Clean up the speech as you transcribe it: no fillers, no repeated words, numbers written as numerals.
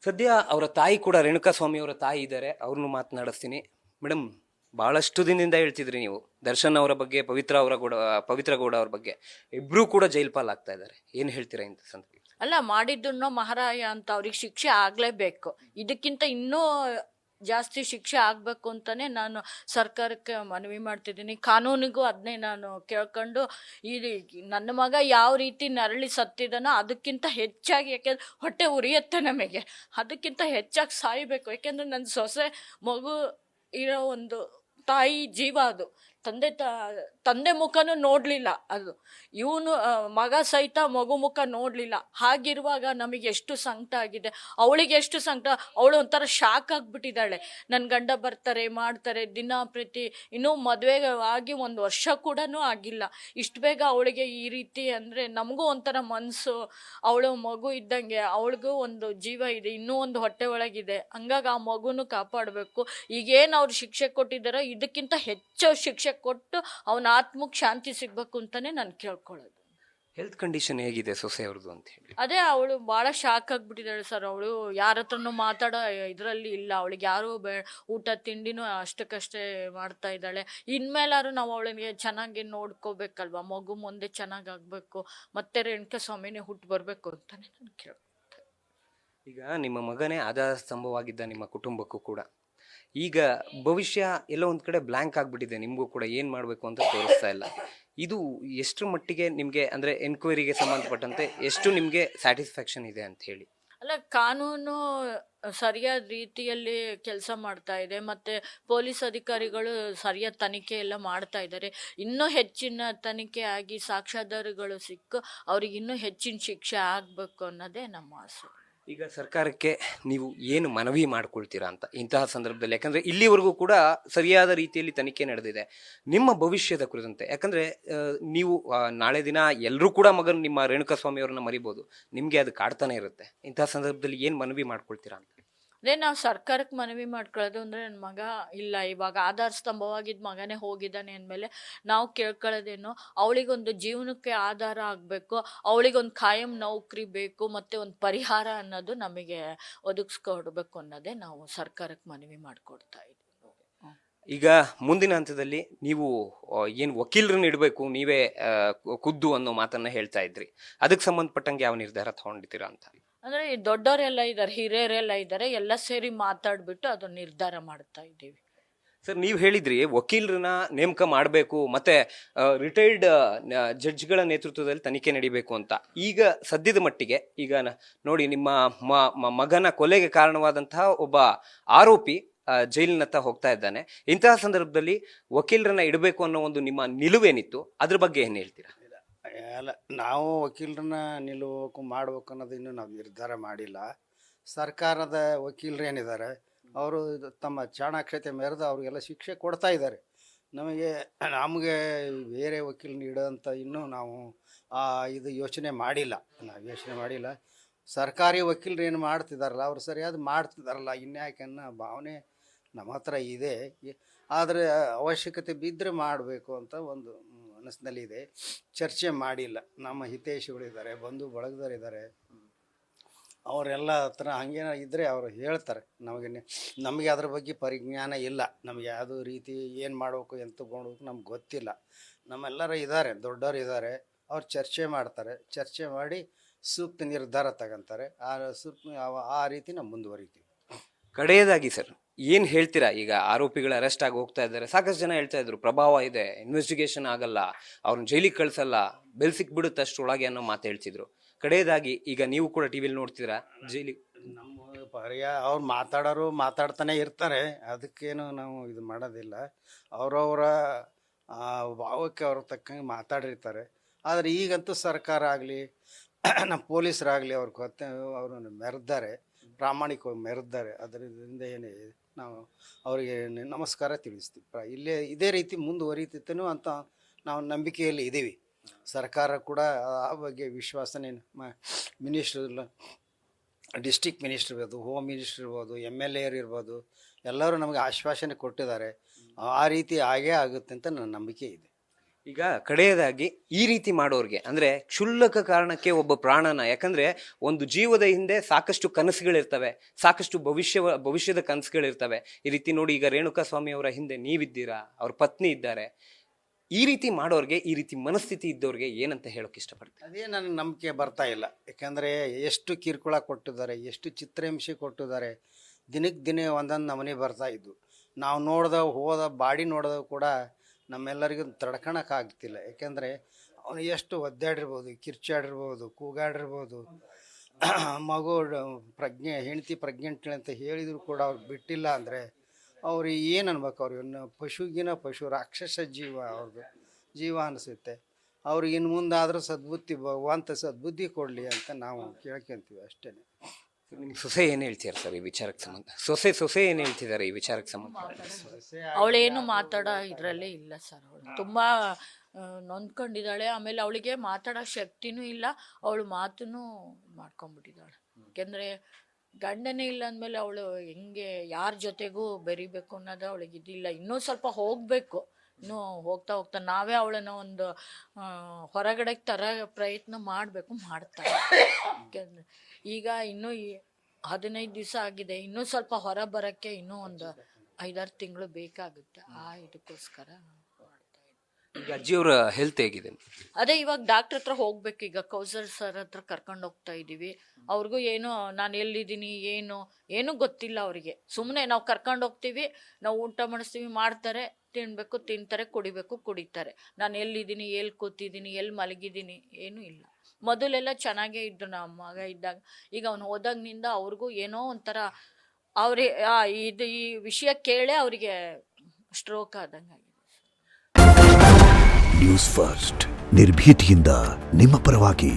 ಸದ್ಯ ಅವರ ತಾಯಿ ಕೂಡ ರೇಣುಕಾ ಸ್ವಾಮಿ ಅವರ ತಾಯಿ ಇದ್ದಾರೆ, ಅವ್ರನ್ನು ಮಾತನಾಡಿಸ್ತೀನಿ. ಮೇಡಮ್, ಬಹಳಷ್ಟು ದಿನದಿಂದ ಹೇಳ್ತಿದ್ರಿ ನೀವು ದರ್ಶನ್ ಅವರ ಬಗ್ಗೆ, ಪವಿತ್ರ ಗೌಡ ಅವ್ರ ಬಗ್ಗೆ. ಇಬ್ರು ಕೂಡ ಜೈಲ್ ಪಾಲಾಗ್ತಾ ಇದ್ದಾರೆ. ಏನ್ ಹೇಳ್ತೀರಾ ಇಂಥ ಸಂದರ್ಭ? ಅಲ್ಲ, ಮಾಡಿದ್ದನ್ನೋ ಮಹಾರಾಯ ಅಂತ ಅವ್ರಿಗೆ ಶಿಕ್ಷೆ ಆಗ್ಲೇಬೇಕು. ಇದಕ್ಕಿಂತ ಇನ್ನೂ ಜಾಸ್ತಿ ಶಿಕ್ಷೆ ಆಗ್ಬೇಕು ಅಂತಾನೆ ನಾನು ಸರ್ಕಾರಕ್ಕೆ ಮನವಿ ಮಾಡ್ತಿದ್ದೀನಿ. ಕಾನೂನಿಗೂ ಅದನ್ನೇ ನಾನು ಕೇಳ್ಕೊಂಡು, ಈ ನನ್ನ ಮಗ ಯಾವ ರೀತಿ ನರಳಿ ಸತ್ತಿದನೋ ಅದಕ್ಕಿಂತ ಹೆಚ್ಚಾಗಿ, ಯಾಕೆಂದ್ರೆ ಹೊಟ್ಟೆ ಉರಿಯುತ್ತೆ ನಮಗೆ, ಅದಕ್ಕಿಂತ ಹೆಚ್ಚಾಗಿ ಸಾಯಬೇಕು. ಯಾಕೆಂದ್ರೆ ನನ್ನ ಸೊಸೆ ಮಗು ಇರೋ ಒಂದು ತಾಯಿ ಜೀವ ಅದು. ತಂದೆ ಮುಖನೂ ನೋಡಲಿಲ್ಲ, ಅದು ಇವನು ಮಗ ಸಹಿತ ಮಗು ಮುಖ ನೋಡಲಿಲ್ಲ. ಹಾಗಿರುವಾಗ ನಮಗೆ ಎಷ್ಟು ಸಂಕಟ ಆಗಿದೆ, ಅವಳಿಗೆ ಎಷ್ಟು ಸಂಕಟ. ಅವಳು ಒಂಥರ ಶಾಕ್ ಆಗಿಬಿಟ್ಟಿದ್ದಾಳೆ. ನನ್ನ ಗಂಡ ಬರ್ತಾರೆ ಮಾಡ್ತಾರೆ ದಿನ ಪ್ರತಿ, ಇನ್ನೂ ಮದುವೆ ಆಗಿ 1 ವರ್ಷ ಕೂಡ ಆಗಿಲ್ಲ. ಇಷ್ಟು ಬೇಗ ಅವಳಿಗೆ ಈ ರೀತಿ ಅಂದರೆ ನಮಗೂ ಒಂಥರ ಮನಸ್ಸು. ಅವಳು ಮಗು ಇದ್ದಂಗೆ, ಅವಳಿಗೂ ಒಂದು ಜೀವ ಇದೆ, ಇನ್ನೂ ಒಂದು ಹೊಟ್ಟೆ ಒಳಗಿದೆ. ಹಂಗಾಗಿ ಆ ಮಗುನು ಕಾಪಾಡಬೇಕು. ಈಗೇನು ಅವ್ರು ಶಿಕ್ಷೆ ಕೊಟ್ಟಿದ್ದಾರೋ ಇದಕ್ಕಿಂತ ಹೆಚ್ಚು ಶಿಕ್ಷೆ ಕೊಟ್ಟು ಅವನ ಆತ್ಮಕ್ಕೆ ಶಾಂತಿ ಸಿಗ್ಬೇಕು ಅಂತಾನೆ ನಾನು ಕೇಳ್ಕೊಳ್ಳೋದು. ಹೆಲ್ತ್ ಕಂಡೀಷನ್ ಹೇಗಿದೆ ಸೊಸೆ ಅವ್ರದ್ದು ಅಂತ ಹೇಳಿ? ಅದೇ, ಅವಳು ಭಾಳ ಶಾಕ್ ಆಗಿಬಿಟ್ಟಿದ್ದಾಳೆ ಸರ್. ಅವಳು ಯಾರ ಹತ್ರನೂ ಮಾತಾಡೋ ಇದರಲ್ಲಿ ಇಲ್ಲ. ಅವಳಿಗೆ ಯಾರೂ ಊಟ ತಿಂಡಿನೂ ಅಷ್ಟಕ್ಕಷ್ಟೇ ಮಾಡ್ತಾ ಇದ್ದಾಳೆ. ಇನ್ಮೇಲಾದ್ರು ನಾವು ಅವಳಿಗೆ ಚೆನ್ನಾಗಿ ನೋಡ್ಕೋಬೇಕಲ್ವ, ಮಗು ಮುಂದೆ ಚೆನ್ನಾಗಿ ಆಗಬೇಕು, ಮತ್ತೆ ರೇಣುಕಾ ಸ್ವಾಮಿನೇ ಹುಟ್ಟು ಬರಬೇಕು ಅಂತಾನೆ ನಾನು ಕೇಳ್ಕೊಳ್ತೇನೆ. ಈಗ ನಿಮ್ಮ ಮಗನೇ ಆಧಾರ ಸ್ತಂಭವಾಗಿದ್ದ ನಿಮ್ಮ ಕುಟುಂಬಕ್ಕೂ ಕೂಡ ಈಗ ಭವಿಷ್ಯ ಎಲ್ಲೋ ಒಂದು ಕಡೆ ಬ್ಲ್ಯಾಂಕ್ ಆಗಿಬಿಟ್ಟಿದೆ. ನಿಮಗೂ ಕೂಡ ಏನು ಮಾಡಬೇಕು ಅಂತ ತೋರಿಸ್ತಾ ಇಲ್ಲ. ಇದು ಎಷ್ಟು ಮಟ್ಟಿಗೆ ನಿಮಗೆ, ಅಂದರೆ ಎನ್ಕ್ವೈರಿಗೆ ಸಂಬಂಧಪಟ್ಟಂತೆ ಎಷ್ಟು ನಿಮಗೆ ಸ್ಯಾಟಿಸ್ಫ್ಯಾಕ್ಷನ್ ಇದೆ ಅಂತ ಹೇಳಿ? ಅಲ್ಲ, ಕಾನೂನು ಸರಿಯಾದ ರೀತಿಯಲ್ಲಿ ಕೆಲಸ ಮಾಡ್ತಾ ಇದೆ, ಮತ್ತು ಪೊಲೀಸ್ ಅಧಿಕಾರಿಗಳು ಸರಿಯಾದ ತನಿಖೆ ಎಲ್ಲ ಮಾಡ್ತಾ ಇದ್ದಾರೆ. ಇನ್ನೂ ಹೆಚ್ಚಿನ ತನಿಖೆ ಆಗಿ ಸಾಕ್ಷ್ಯಾಧಾರಗಳು ಸಿಕ್ಕು ಅವ್ರಿಗೆ ಇನ್ನೂ ಹೆಚ್ಚಿನ ಶಿಕ್ಷೆ ಆಗಬೇಕು ಅನ್ನೋದೇ ನಮ್ಮ ಆಸೆ. ಈಗ ಸರ್ಕಾರಕ್ಕೆ ನೀವು ಏನು ಮನವಿ ಮಾಡ್ಕೊಳ್ತೀರಾ ಅಂತ ಇಂತಹ ಸಂದರ್ಭದಲ್ಲಿ? ಯಾಕಂದ್ರೆ ಇಲ್ಲಿವರೆಗೂ ಕೂಡ ಸರಿಯಾದ ರೀತಿಯಲ್ಲಿ ತನಿಖೆ ನಡೆದಿದೆ. ನಿಮ್ಮ ಭವಿಷ್ಯದ ಕುರಿತಂತೆ, ಯಾಕಂದ್ರೆ ನೀವು ನಾಳೆ ದಿನ ಎಲ್ಲರೂ ಕೂಡ ನಿಮ್ಮ ರೇಣುಕಾ ಸ್ವಾಮಿ ಅವ್ರನ್ನ ಮರಿಬೋದು, ನಿಮ್ಗೆ ಅದು ಕಾಡ್ತಾನೆ ಇರುತ್ತೆ. ಇಂತಹ ಸಂದರ್ಭದಲ್ಲಿ ಏನು ಮನವಿ ಮಾಡ್ಕೊಳ್ತೀರಾ ಅಂತ? ಅದೇ, ನಾವು ಸರ್ಕಾರಕ್ಕೆ ಮನವಿ ಮಾಡ್ಕೊಳ್ಳೋದು ಅಂದರೆ, ನನ್ನ ಮಗ ಇಲ್ಲ, ಇವಾಗ ಆಧಾರ ಸ್ತಂಭವಾಗಿದ್ದ ಮಗನೇ ಹೋಗಿದ್ದಾನೆ ಅಂದಮೇಲೆ ನಾವು ಕೇಳ್ಕೊಳ್ಳೋದೇನು, ಅವಳಿಗೊಂದು ಜೀವನಕ್ಕೆ ಆಧಾರ ಆಗಬೇಕು, ಅವಳಿಗೊಂದು ಖಾಯಂ ನೌಕರಿ ಬೇಕು, ಮತ್ತು ಒಂದು ಪರಿಹಾರ ಅನ್ನೋದು ನಮಗೆ ಒದಗಿಸ್ಕೊಡ್ಬೇಕು ಅನ್ನೋದೇ ನಾವು ಸರ್ಕಾರಕ್ಕೆ ಮನವಿ ಮಾಡಿಕೊಡ್ತಾ ಇದ್ದೀವಿ. ಈಗ ಮುಂದಿನ ಹಂತದಲ್ಲಿ ನೀವು ಏನು ವಕೀಲರನ್ನ ಇಡಬೇಕು ನೀವೇ ಖುದ್ದು ಅನ್ನೋ ಮಾತನ್ನ ಹೇಳ್ತಾ ಇದ್ರಿ, ಅದಕ್ಕೆ ಸಂಬಂಧಪಟ್ಟಂಗೆ ಯಾವ ನಿರ್ಧಾರ ತಗೊಂಡಿದ್ದೀರಾ ಅಂತ? ಅಂದರೆ ದೊಡ್ಡವರೆಲ್ಲ ಇದ್ದಾರೆ, ಹಿರಿಯರೆಲ್ಲ ಇದ್ದಾರೆ, ಎಲ್ಲ ಸೇರಿ ಮಾತಾಡ್ಬಿಟ್ಟು ಅದನ್ನ ನಿರ್ಧಾರ ಮಾಡ್ತಾ ಇದ್ದೀವಿ. ಸರ್, ನೀವು ಹೇಳಿದ್ರಿ ವಕೀಲರನ್ನ ನೇಮಕ ಮಾಡಬೇಕು, ಮತ್ತೆ ರಿಟೈರ್ಡ್ ಜಡ್ಜ್ಗಳ ನೇತೃತ್ವದಲ್ಲಿ ತನಿಖೆ ನಡೀಬೇಕು ಅಂತ. ಈಗ ಸದ್ಯದ ಮಟ್ಟಿಗೆ ಈಗ ನೋಡಿ, ನಿಮ್ಮ ಮಗನ ಕೊಲೆಗೆ ಕಾರಣವಾದಂತಹ ಒಬ್ಬ ಆರೋಪಿ ಜೈಲಿನತ್ತ ಹೋಗ್ತಾ ಇದ್ದಾನೆ. ಇಂತಹ ಸಂದರ್ಭದಲ್ಲಿ ವಕೀಲರನ್ನ ಇಡಬೇಕು ಅನ್ನೋ ಒಂದು ನಿಮ್ಮ ನಿಲುವೇನಿತ್ತು, ಅದ್ರ ಬಗ್ಗೆ ಏನು ಹೇಳ್ತೀರಾ? ಅಲ್ಲ, ನಾವು ವಕೀಲರನ್ನ ನಿಲ್ಲಬೇಕು ಮಾಡ್ಬೇಕು ಅನ್ನೋದು ಇನ್ನೂ ನಾವು ನಿರ್ಧಾರ ಮಾಡಿಲ್ಲ. ಸರ್ಕಾರದ ವಕೀಲರು ಏನಿದ್ದಾರೆ ಅವರು ತಮ್ಮ ಚಾಣಾಕ್ಷತೆ ಮೆರೆದು ಅವ್ರಿಗೆಲ್ಲ ಶಿಕ್ಷೆ ಕೊಡ್ತಾ ಇದ್ದಾರೆ. ನಮಗೆ ಬೇರೆ ವಕೀಲನ ಇಡೋಂಥ ಇನ್ನೂ ನಾವು ಇದು ಯೋಚನೆ ಮಾಡಿಲ್ಲ. ಸರ್ಕಾರಿ ವಕೀಲರು ಏನು ಮಾಡ್ತಿದ್ದಾರಲ್ಲ ಅವರು ಸರಿಯಾದ ಮಾಡ್ತಿದ್ದಾರಲ್ಲ, ಇನ್ಯಾಕೆ ಅನ್ನೋ ಭಾವನೆ ನಮ್ಮ ಹತ್ರ ಇದೆ. ಆದರೆ ಅವಶ್ಯಕತೆ ಬಿದ್ದರೆ ಮಾಡಬೇಕು ಅಂತ ಒಂದು ಮನಸ್ಸಿನಲ್ಲಿದೆ. ಚರ್ಚೆ ಮಾಡಿಲ್ಲ. ನಮ್ಮ ಹಿತೈಷಿಗಳಿದ್ದಾರೆ, ಬಂಧು ಬಳಗದವರಿದ್ದಾರೆ, ಅವರೆಲ್ಲ ಹತ್ರ ಹಂಗೇನೋ ಇದ್ದರೆ ಅವರು ಹೇಳ್ತಾರೆ. ನಮಗೆ ಅದ್ರ ಬಗ್ಗೆ ಪರಿಜ್ಞಾನ ಇಲ್ಲ. ನಮಗೆ ಯಾವುದೋ ರೀತಿ ಏನು ಮಾಡಬೇಕು ಎಂತ ತಗೊಳ್ಬೇಕು ನಮ್ಗೆ ಗೊತ್ತಿಲ್ಲ. ನಮ್ಮೆಲ್ಲರೂ ಇದ್ದಾರೆ, ದೊಡ್ಡವರು ಇದ್ದಾರೆ, ಅವ್ರು ಚರ್ಚೆ ಮಾಡ್ತಾರೆ. ಚರ್ಚೆ ಮಾಡಿ ಸೂಕ್ತ ನಿರ್ಧಾರ ತಗೊಂತಾರೆ. ಆ ರೀತಿ ನಾವು ಮುಂದುವರಿತೀವಿ. ಕಡೆಯದಾಗಿ ಸರ್, ಏನು ಹೇಳ್ತೀರಾ? ಈಗ ಆರೋಪಿಗಳು ಅರೆಸ್ಟ್ ಆಗಿ ಹೋಗ್ತಾ ಇದ್ದಾರೆ, ಸಾಕಷ್ಟು ಜನ ಹೇಳ್ತಾ ಇದ್ರು ಪ್ರಭಾವ ಇದೆ, ಇನ್ವೆಸ್ಟಿಗೇಷನ್ ಆಗಲ್ಲ, ಅವ್ರನ್ನ ಜೈಲಿಗೆ ಕಳ್ಸಲ್ಲ, ಬೆಲ್ ಸಿಕ್ಬಿಡುತ್ತೆ ಅಷ್ಟೊಳಗೆ ಅನ್ನೋ ಮಾತು ಹೇಳ್ತಿದ್ರು. ಕಡೆಯದಾಗಿ ಈಗ ನೀವು ಕೂಡ ಟಿವಿಲಿ ನೋಡ್ತಿದ್ದೀರಾ, ಜೈಲಿಗೆ ನಮ್ಮ ಅವ್ರು ಮಾತಾಡ್ತಾನೆ ಇರ್ತಾರೆ, ಅದಕ್ಕೇನು ನಾವು ಇದು ಮಾಡೋದಿಲ್ಲ. ಅವರವರ ಭಾವಕ್ಕೆ ಅವ್ರ ತಕ್ಕಂಗೆ ಮಾತಾಡಿರ್ತಾರೆ. ಆದರೆ ಈಗಂತೂ ಸರ್ಕಾರ ಆಗಲಿ ನಮ್ಮ ಪೊಲೀಸರಾಗಲಿ ಅವ್ರನ್ನ ಮೆರೆದ್ದಾರೆ, ಪ್ರಾಮಾಣಿಕವಾಗಿ ಮೆರೆದ್ದಾರೆ. ಅದರಿಂದ ಏನೇ ನಾವು ಅವರಿಗೆ ನಮಸ್ಕಾರ ತಿಳಿಸ್ತೀವಿ. ಇದೇ ರೀತಿ ಮುಂದುವರಿತೇನೋ ಅಂತ ನಾವು ನಂಬಿಕೆಯಲ್ಲಿ ಇದ್ದೀವಿ. ಸರ್ಕಾರ ಕೂಡ ಆ ಬಗ್ಗೆ ವಿಶ್ವಾಸನೆ, ಮಿನಿಸ್ಟ್ರ್, ಡಿಸ್ಟಿಕ್ ಮಿನಿಸ್ಟ್ರ್ ಇರ್ಬೋದು, ಹೋಮ್ ಮಿನಿಸ್ಟ್ರ್ ಇರ್ಬೋದು, MLA ಇರ್ಬೋದು, ಎಲ್ಲರೂ ನಮಗೆ ಆಶ್ವಾಸನೆ ಕೊಟ್ಟಿದ್ದಾರೆ. ಆ ರೀತಿ ಆಗೇ ಆಗುತ್ತೆ ಅಂತ ನನ್ನ ನಂಬಿಕೆ ಇದೆ. ಈಗ ಕಡೆಯದಾಗಿ ಈ ರೀತಿ ಮಾಡೋರ್ಗೆ ಅಂದ್ರೆ ಕ್ಷುಲ್ಲಕ ಕಾರಣಕ್ಕೆ ಒಬ್ಬ ಪ್ರಾಣನ, ಯಾಕಂದ್ರೆ ಒಂದು ಜೀವದ ಹಿಂದೆ ಸಾಕಷ್ಟು ಕನಸುಗಳಿರ್ತವೆ, ಸಾಕಷ್ಟು ಭವಿಷ್ಯದ ಕನಸುಗಳಿರ್ತವೆ. ಈ ರೀತಿ ನೋಡಿ, ಈಗ ರೇಣುಕಾ ಸ್ವಾಮಿ ಅವರ ಹಿಂದೆ ನೀವಿದ್ದೀರಾ, ಅವ್ರ ಪತ್ನಿ ಇದ್ದಾರೆ. ಈ ರೀತಿ ಮಾಡೋರ್ಗೆ, ಈ ರೀತಿ ಮನಸ್ಥಿತಿ ಇದ್ದವ್ರಿಗೆ ಏನಂತ ಹೇಳೋಕೆ ಇಷ್ಟಪಡ್ತಾರೆ? ಅದೇ ನನ್ನ ನಂಬಿಕೆ ಬರ್ತಾ ಇಲ್ಲ. ಯಾಕಂದರೆ ಎಷ್ಟು ಕಿರುಕುಳ ಕೊಟ್ಟಿದ್ದಾರೆ, ಎಷ್ಟು ಚಿತ್ರಹಿಂಸೆ ಕೊಟ್ಟಿದ್ದಾರೆ. ದಿನಕ್ಕೆ ದಿನ ಒಂದೊಂದು ನಮೂನೆ ಬರ್ತಾ ಇದ್ದು ನಾವು ಹೋದ ಬಾಡಿ ನೋಡಿದವು ಕೂಡ ನಮ್ಮೆಲ್ಲರಿಗೂ ತಡ್ಕೊಳಕ್ಕಾಗ್ತಿಲ್ಲ. ಯಾಕೆಂದರೆ ಅವನು ಎಷ್ಟು ಒದ್ದಾಡಿರ್ಬೋದು, ಕಿರ್ಚಾಡಿರ್ಬೋದು, ಕೂಗಾಡಿರ್ಬೋದು. ಮಗು ಹೆಂಡತಿ ಪ್ರೆಗ್ನೆಂಟ್ ಅಂತ ಹೇಳಿದ್ರು ಕೂಡ ಅವ್ರು ಬಿಟ್ಟಿಲ್ಲ ಅಂದರೆ ಅವ್ರು ಏನು ಅನ್ಬೇಕು? ಅವ್ರು ಪಶು ರಾಕ್ಷಸ ಅವ್ರದ್ದು ಜೀವ ಅನಿಸುತ್ತೆ. ಅವ್ರಿಗೆ ಇನ್ನು ಮುಂದಾದರೂ ಭಗವಂತ ಸದ್ಬುದ್ಧಿ ಕೊಡಲಿ ಅಂತ ನಾವು ಕೇಳ್ಕೊಂತೀವಿ ಅಷ್ಟೇ. ನಿಮ್ಮ ಸೊಸೆ ಏನು ಹೇಳ್ತೀರಾ ಸರ್ ಈ ವಿಚಾರಕ್ಕೆ ಸಂಬಂಧ? ಸೊಸೆ ಏನು ಹೇಳ್ತಿದ್ದಾರೆ ಈ ವಿಚಾರಕ್ಕೆ ಸಂಬಂಧ? ಅವಳೇನು ಮಾತಾಡೋ ಇದರಲ್ಲೇ ಇಲ್ಲ ಸರ್. ಅವಳು ತುಂಬ ನೊಂದ್ಕೊಂಡಿದ್ದಾಳೆ. ಆಮೇಲೆ ಅವಳಿಗೆ ಮಾತಾಡೋ ಶಕ್ತಿನೂ ಇಲ್ಲ, ಅವಳು ಮಾತನ್ನು ಮಾಡ್ಕೊಂಡ್ಬಿಟ್ಟಿದ್ದಾಳೆ. ಯಾಕೆಂದರೆ ಗಂಡನೇ ಇಲ್ಲ ಅಂದಮೇಲೆ ಅವಳು ಹೆಂಗೆ ಯಾರ ಜೊತೆಗೂ ಬೆರಿಬೇಕು ಅನ್ನೋದು ಅವಳಿಗೆ ಇದಿಲ್ಲ. ಇನ್ನೂ ಸ್ವಲ್ಪ ಹೋಗಬೇಕು, ಇನ್ನೂ ಹೋಗ್ತಾ ಹೋಗ್ತಾ ನಾವೇ ಅವಳನ್ನು ಒಂದು ಹೊರಗಡೆ ಪ್ರಯತ್ನ ಮಾಡಬೇಕು, ಮಾಡ್ತಾಳೆ. ಯಾಕೆಂದರೆ ಈಗ ಇನ್ನೂ 15 ದಿವಸ ಆಗಿದೆ, ಇನ್ನೂ ಸ್ವಲ್ಪ ಹೊರ ಬರೋಕ್ಕೆ ಇನ್ನೂ ಒಂದು 5-6 ತಿಂಗಳು ಬೇಕಾಗುತ್ತೆ. ಇದಕ್ಕೋಸ್ಕರ ಈಗ ಅಜ್ಜಿಯವರ ಹೆಲ್ತ್ ಹೇಗಿದೆ? ಅದೇ ಇವಾಗ ಡಾಕ್ಟ್ರ್ ಹತ್ರ ಹೋಗ್ಬೇಕು. ಈಗ ಕೌಸರ್ ಸರ್ ಹತ್ರ ಕರ್ಕೊಂಡು ಹೋಗ್ತಾ ಇದ್ದೀವಿ. ಅವ್ರಿಗೂ ಏನು ನಾನು ಎಲ್ಲಿದ್ದೀನಿ ಏನು ಗೊತ್ತಿಲ್ಲ ಅವರಿಗೆ. ಸುಮ್ಮನೆ ನಾವು ಕರ್ಕೊಂಡು ಹೋಗ್ತೀವಿ, ನಾವು ಊಟ ಮಾಡಿಸ್ತೀವಿ, ಮಾಡ್ತಾರೆ, ತಿನ್ಬೇಕು ತಿಂತಾರೆ, ಕುಡಿಬೇಕು ಕುಡಿತಾರೆ. ನಾನು ಎಲ್ಲಿದ್ದೀನಿ, ಎಲ್ಲಿ ಕೂತಿದ್ದೀನಿ, ಎಲ್ಲಿ ಮಲಗಿದ್ದೀನಿ ಏನೂ ಇಲ್ಲ. ಮೊದಲೆಲ್ಲ ಚೆನ್ನಾಗೇ ಇದ್ದು ನಮ್ಮ ಮಗ ಇದ್ದಾಗ. ಈಗ ಅವನು ಹೋದಾಗಿನಿಂದ ಅವ್ರಿಗೂ ಏನೋ ಒಂಥರ ಈ ವಿಷಯ ಕೇಳೇ ಅವರಿಗೆ ಸ್ಟ್ರೋಕ್ ಆದಂಗೆ ಆಗಿದೆ. ನ್ಯೂಸ್ ಫಸ್ಟ್ ನಿರ್ಭೀತಿಯಿಂದ ನಿಮ್ಮ ಪರವಾಗಿ.